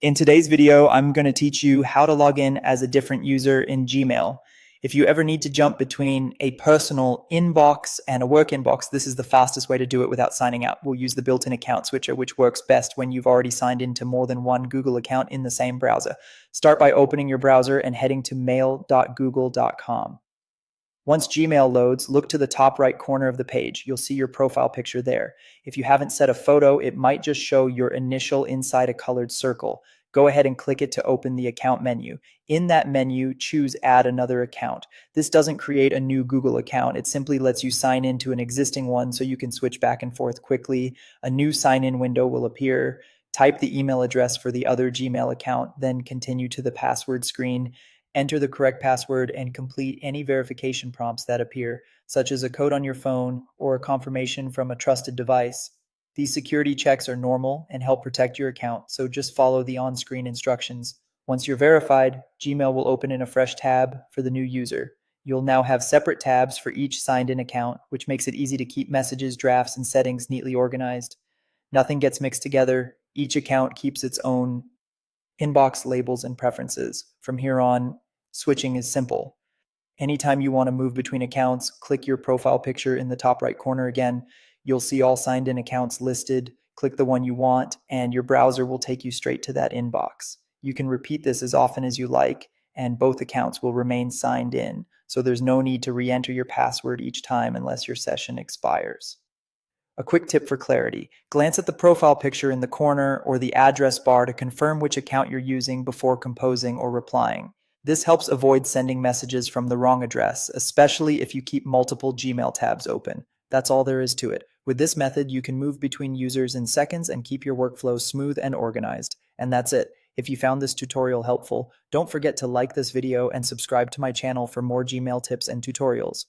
In today's video, I'm going to teach you how to log in as a different user in Gmail. If you ever need to jump between a personal inbox and a work inbox, this is the fastest way to do it without signing out. We'll use the built-in account switcher, which works best when you've already signed into more than one Google account in the same browser. Start by opening your browser and heading to mail.google.com. Once Gmail loads, look to the top right corner of the page. You'll see your profile picture there. If you haven't set a photo, it might just show your initial inside a colored circle. Go ahead and click it to open the account menu. In that menu, choose Add Another Account. This doesn't create a new Google account. It simply lets you sign into an existing one so you can switch back and forth quickly. A new sign-in window will appear. Type the email address for the other Gmail account, then continue to the password screen. Enter the correct password and complete any verification prompts that appear, such as a code on your phone or a confirmation from a trusted device. These security checks are normal and help protect your account, so just follow the on-screen instructions. Once you're verified, Gmail will open in a fresh tab for the new user. You'll now have separate tabs for each signed-in account, which makes it easy to keep messages, drafts, and settings neatly organized. Nothing gets mixed together. Each account keeps its own inbox labels and preferences. From here on, switching is simple. Anytime you want to move between accounts, click your profile picture in the top right corner again. You'll see all signed in accounts listed. Click the one you want, and your browser will take you straight to that inbox. You can repeat this as often as you like, and both accounts will remain signed in. So there's no need to re-enter your password each time unless your session expires. A quick tip for clarity: glance at the profile picture in the corner or the address bar to confirm which account you're using before composing or replying. This helps avoid sending messages from the wrong address, especially if you keep multiple Gmail tabs open. That's all there is to it. With this method, you can move between users in seconds and keep your workflow smooth and organized. And that's it. If you found this tutorial helpful, don't forget to like this video and subscribe to my channel for more Gmail tips and tutorials.